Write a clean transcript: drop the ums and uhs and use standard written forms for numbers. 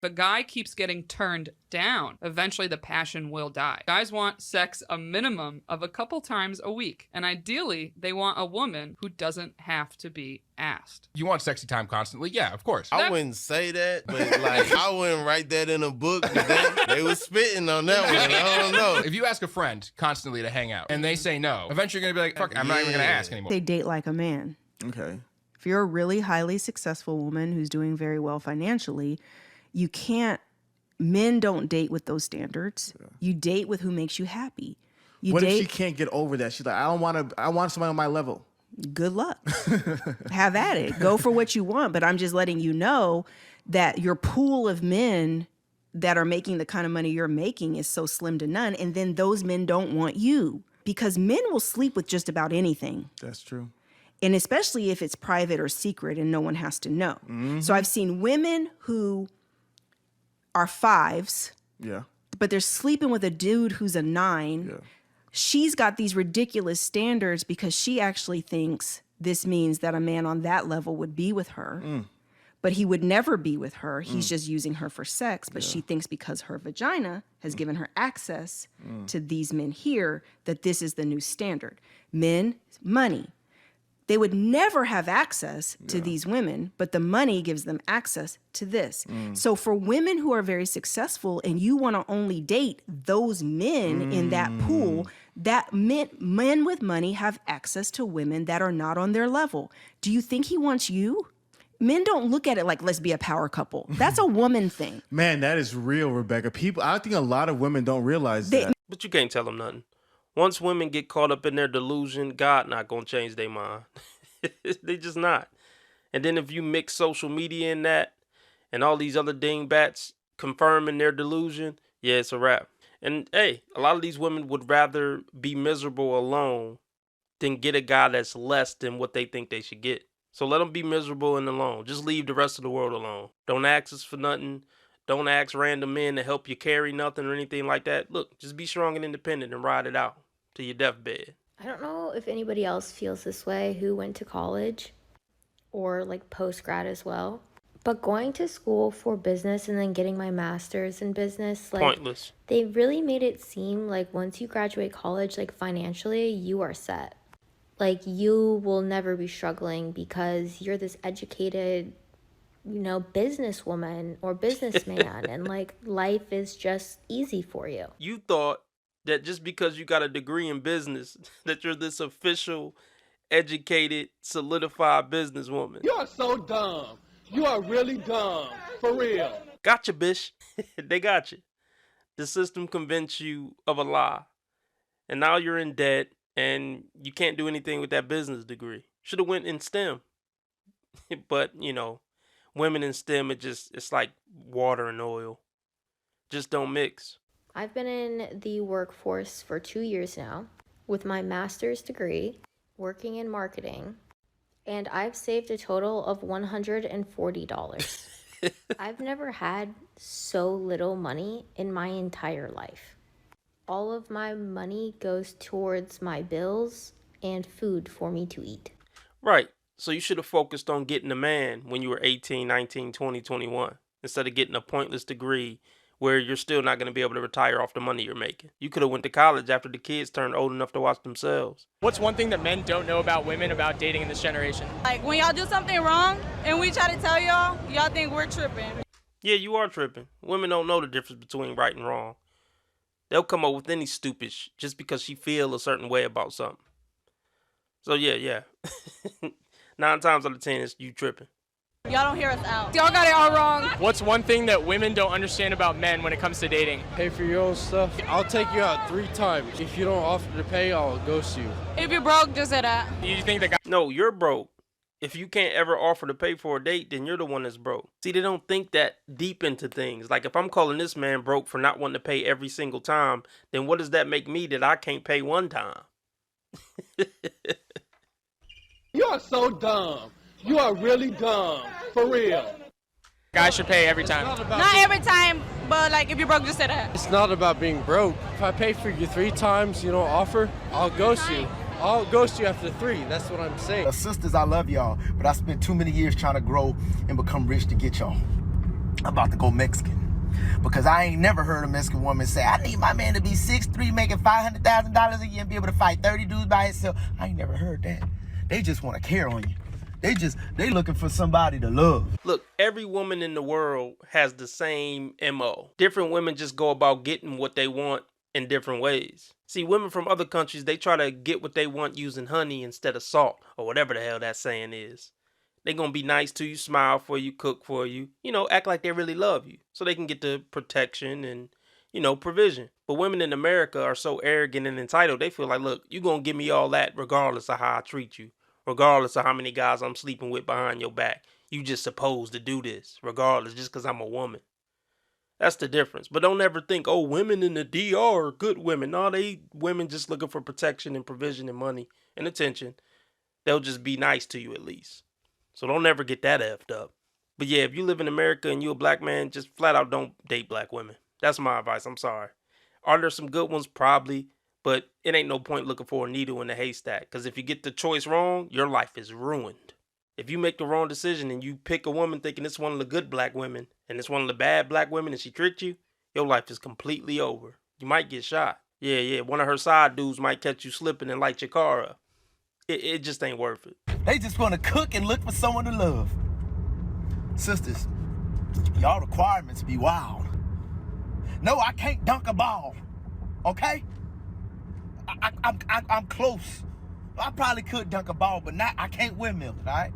The guy keeps getting turned down. Eventually, the passion will die. Guys want sex a minimum of a couple times a week. And ideally, they want a woman who doesn't have to be asked. You want sexy time constantly? Yeah, of course. I wouldn't say that, but like I wouldn't write that in a book. They was spitting on that one. I don't know. If you ask a friend constantly to hang out and they say no, eventually you're going to be like, fuck, I'm not even going to ask anymore. They date like a man. Okay. If you're a really highly successful woman who's doing very well financially, you can't, men don't date with those standards. Yeah. You date with who makes you happy. What if she can't get over that? She's like, I want somebody on my level. Good luck. Have at it. Go for what you want. But I'm just letting you know that your pool of men that are making the kind of money you're making is so slim to none. And then those men don't want you because men will sleep with just about anything. That's true. And especially if it's private or secret and no one has to know. Mm-hmm. So I've seen women who are 5s, yeah, but they're sleeping with a dude who's a 9. Yeah. She's got these ridiculous standards because she actually thinks this means that a man on that level would be with her, but he would never be with her. He's just using her for sex, but she thinks because her vagina has given her access to these men here, that this is the new standard. Men, money. They would never have access to these women, but the money gives them access to this. So for women who are very successful and you want to only date those men in that pool, that men with money have access to women that are not on their level. Do you think he wants you? Men don't look at it like, let's be a power couple. That's a woman thing. Man, that is real, Rebecca. I think a lot of women don't realize that. But you can't tell them nothing. Once women get caught up in their delusion, God not gonna change their mind. They just not. And then if you mix social media in that and all these other dingbats confirming their delusion, yeah, it's a wrap. And hey, a lot of these women would rather be miserable alone than get a guy that's less than what they think they should get. So let them be miserable and alone. Just leave the rest of the world alone. Don't ask us for nothing. Don't ask random men to help you carry nothing or anything like that. Look, just be strong and independent and ride it out to your deathbed. I don't know if anybody else feels this way who went to college or like post-grad as well. But going to school for business and then getting my master's in business, like, pointless. They really made it seem like once you graduate college, like financially, you are set. Like you will never be struggling because you're this educated, businesswoman or businessman and like life is just easy for you. You thought that just because you got a degree in business that you're this official, educated, solidified businesswoman. You are so dumb. You are really dumb. For real. Gotcha, bitch. They got you. The system convinced you of a lie. And now you're in debt and you can't do anything with that business degree. Should have went in STEM. But, women in STEM, it's like water and oil. Just don't mix. I've been in the workforce for 2 years now with my master's degree, working in marketing, and I've saved a total of $140. I've never had so little money in my entire life. All of my money goes towards my bills and food for me to eat. Right. So you should have focused on getting a man when you were 18, 19, 20, 21, instead of getting a pointless degree where you're still not going to be able to retire off the money you're making. You could have went to college after the kids turned old enough to watch themselves. What's one thing that men don't know about women about dating in this generation? Like when y'all do something wrong and we try to tell y'all think we're tripping. Yeah, you are tripping. Women don't know the difference between right and wrong. They'll come up with any stupid just because she feel a certain way about something. So yeah. 9 times out of 10, it's you tripping. Y'all don't hear us out. Y'all got it all wrong. What's one thing that women don't understand about men when it comes to dating? Pay for your own stuff. I'll take you out 3 times. If you don't offer to pay, I'll ghost you. If you're broke, just say that. You think that guy? No, you're broke. If you can't ever offer to pay for a date, then you're the one that's broke. See, they don't think that deep into things. Like if I'm calling this man broke for not wanting to pay every single time, then what does that make me that I can't pay one time? You are so dumb. You are really dumb. For real. Guys should pay every time. Not every time, but like if you're broke, just say that. It's not about being broke. If I pay for you 3 times, you don't offer, I'll ghost you. I'll ghost you after 3. That's what I'm saying. Sisters, I love y'all, but I spent too many years trying to grow and become rich to get y'all. I'm about to go Mexican. Because I ain't never heard a Mexican woman say, I need my man to be 6'3", making $500,000 a year and be able to fight 30 dudes by himself. I ain't never heard that. They just want to care on you. They looking for somebody to love. Look, every woman in the world has the same MO. Different women just go about getting what they want in different ways. See, women from other countries, they try to get what they want using honey instead of salt, or whatever the hell that saying is. They gonna be nice to you, smile for you, cook for you, act like they really love you, so they can get the protection and, provision. But women in America are so arrogant and entitled, they feel like, look, you gonna give me all that regardless of how I treat you, regardless of how many guys I'm sleeping with behind your back. You just supposed to do this, regardless, just because I'm a woman. That's the difference. But don't ever think, oh, women in the DR are good women. No, they women just looking for protection and provision and money and attention. They'll just be nice to you at least. So don't ever get that effed up. But yeah, if you live in America and you're a black man, just flat out don't date black women. That's my advice. I'm sorry. Are there some good ones? Probably. But it ain't no point looking for a needle in a haystack. Because if you get the choice wrong, your life is ruined. If you make the wrong decision and you pick a woman thinking it's one of the good black women and it's one of the bad black women and she tricked you, your life is completely over. You might get shot. Yeah. One of her side dudes might catch you slipping and light your car up. It just ain't worth it. They just want to cook and look for someone to love. Sisters, y'all requirements be wild. No, I can't dunk a ball, okay? I'm close. I probably could dunk a ball, but I can't windmill it, all right?